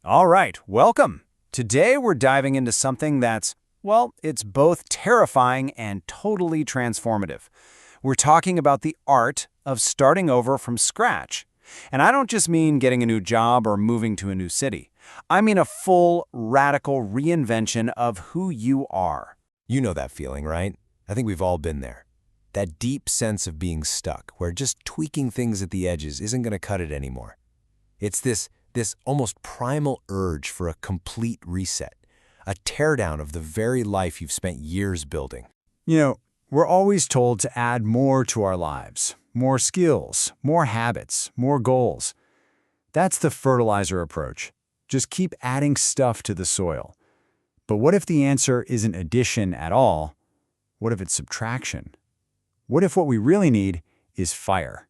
All right, welcome. Today we're diving into something that's, well, it's both terrifying and totally transformative. We're talking about the art of starting over from scratch. And I don't just mean getting a new job or moving to a new city. I mean a full, radical reinvention of who you are. You know that feeling, right? I think we've all been there. That deep sense of being stuck, where just tweaking things at the edges isn't going to cut it anymore. It's this almost primal urge for a complete reset, a teardown of the very life you've spent years building. We're always told to add more to our lives, more skills, more habits, more goals. That's the fertilizer approach. Just keep adding stuff to the soil. But what if the answer isn't addition at all? What if it's subtraction? What if what we really need is fire?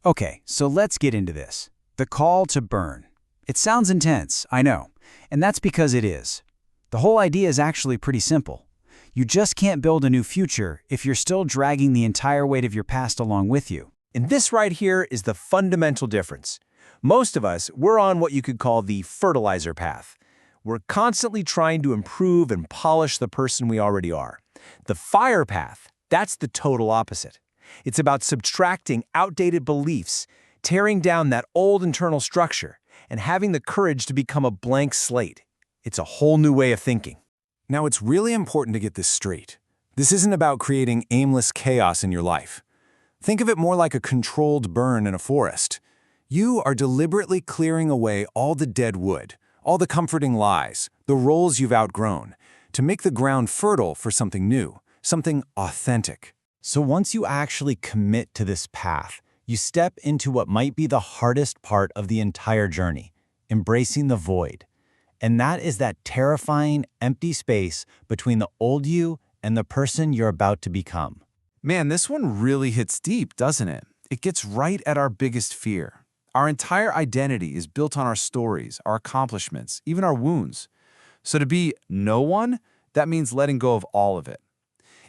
Okay, so let's get into this. The call to burn. It sounds intense, I know, and that's because it is. The whole idea is actually pretty simple. You just can't build a new future if you're still dragging the entire weight of your past along with you. And this right here is the fundamental difference. Most of us, we're on what you could call the fertilizer path. We're constantly trying to improve and polish the person we already are. The fire path, that's the total opposite. It's about subtracting outdated beliefs, tearing down that old internal structure, and having the courage to become a blank slate. It's a whole new way of thinking. Now, it's really important to get this straight. This isn't about creating aimless chaos in your life. Think of it more like a controlled burn in a forest. You are deliberately clearing away all the dead wood, all the comforting lies, the roles you've outgrown, to make the ground fertile for something new, something authentic. So once you actually commit to this path, you step into what might be the hardest part of the entire journey, embracing the void. And that is that terrifying, empty space between the old you and the person you're about to become. Man, this one really hits deep, doesn't it? It gets right at our biggest fear. Our entire identity is built on our stories, our accomplishments, even our wounds. So to be no one, that means letting go of all of it.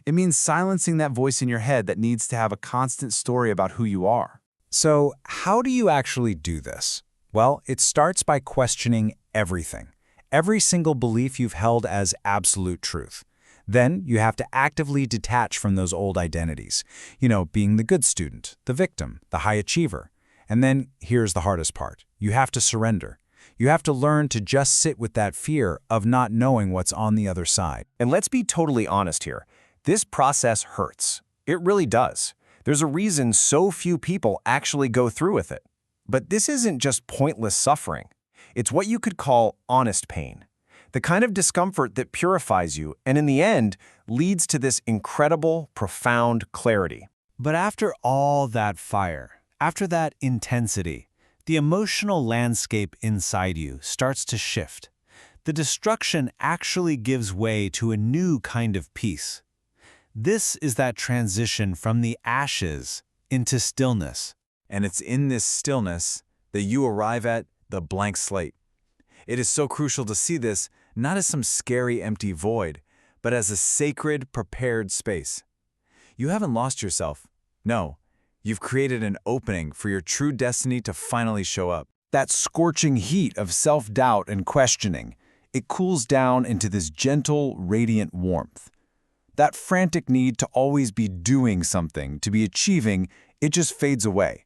It means silencing that voice in your head that needs to have a constant story about who you are. So how do you actually do this? Well, it starts by questioning everything. Every single belief you've held as absolute truth. Then you have to actively detach from those old identities. Being the good student, the victim, the high achiever. And then here's the hardest part. You have to surrender. You have to learn to just sit with that fear of not knowing what's on the other side. And let's be totally honest here. This process hurts. It really does. There's a reason so few people actually go through with it. But this isn't just pointless suffering. It's what you could call honest pain. The kind of discomfort that purifies you and in the end leads to this incredible, profound clarity. But after all that fire, after that intensity, the emotional landscape inside you starts to shift. The destruction actually gives way to a new kind of peace. This is that transition from the ashes into stillness. And it's in this stillness that you arrive at the blank slate. It is so crucial to see this not as some scary empty void, but as a sacred, prepared space. You haven't lost yourself. No, you've created an opening for your true destiny to finally show up. That scorching heat of self-doubt and questioning, it cools down into this gentle, radiant warmth. That frantic need to always be doing something, to be achieving, it just fades away.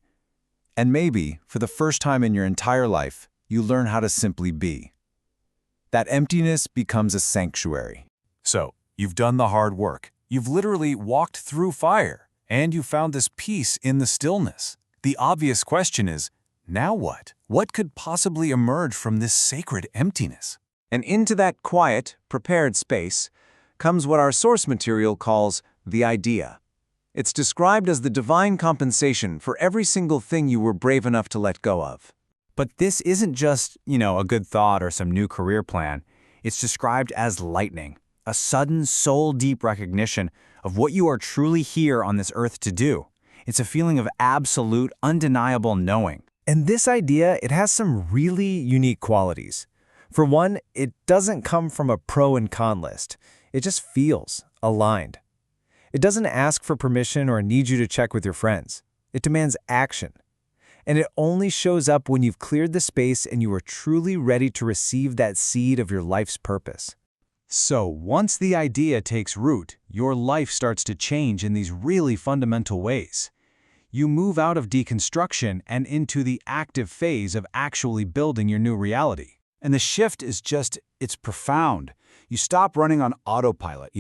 And maybe, for the first time in your entire life, you learn how to simply be. That emptiness becomes a sanctuary. So, you've done the hard work. You've literally walked through fire, and you found this peace in the stillness. The obvious question is, now what? What could possibly emerge from this sacred emptiness? And into that quiet, prepared space comes what our source material calls the idea. It's described as the divine compensation for every single thing you were brave enough to let go of. But this isn't just, a good thought or some new career plan. It's described as lightning, a sudden soul-deep recognition of what you are truly here on this earth to do. It's a feeling of absolute, undeniable knowing. And this idea, it has some really unique qualities. For one, it doesn't come from a pro and con list. It just feels aligned. It doesn't ask for permission or need you to check with your friends. It demands action. And it only shows up when you've cleared the space and you are truly ready to receive that seed of your life's purpose. So, once the idea takes root, your life starts to change in these really fundamental ways. You move out of deconstruction and into the active phase of actually building your new reality. And the shift is it's profound. You stop running on autopilot,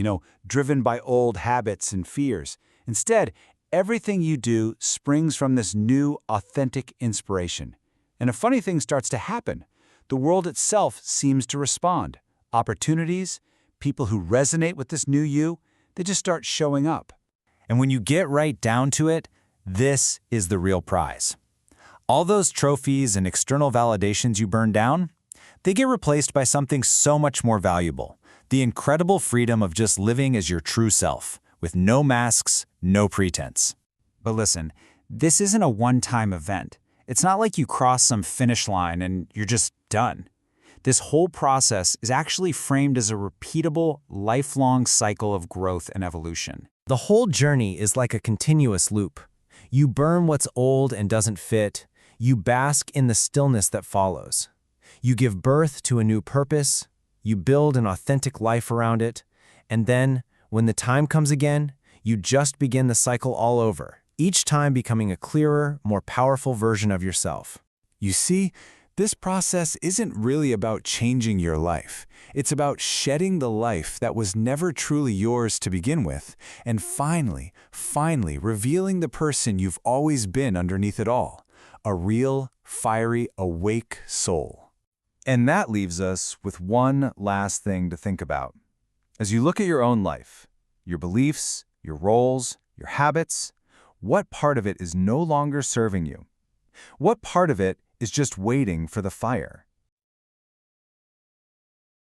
driven by old habits and fears. Instead, everything you do springs from this new, authentic inspiration. And a funny thing starts to happen. The world itself seems to respond. Opportunities, people who resonate with this new you, they just start showing up. And when you get right down to it, this is the real prize. All those trophies and external validations you burn down, they get replaced by something so much more valuable. The incredible freedom of just living as your true self, with no masks, no pretense. But listen, this isn't a one-time event. It's not like you cross some finish line and you're just done. This whole process is actually framed as a repeatable, lifelong cycle of growth and evolution. The whole journey is like a continuous loop. You burn what's old and doesn't fit. You bask in the stillness that follows. You give birth to a new purpose. You build an authentic life around it. And then, when the time comes again, you just begin the cycle all over, each time becoming a clearer, more powerful version of yourself. You see, this process isn't really about changing your life. It's about shedding the life that was never truly yours to begin with, and finally revealing the person you've always been underneath it all, a real, fiery, awake soul. And that leaves us with one last thing to think about. As you look at your own life, your beliefs, your roles, your habits, what part of it is no longer serving you? What part of it is just waiting for the fire?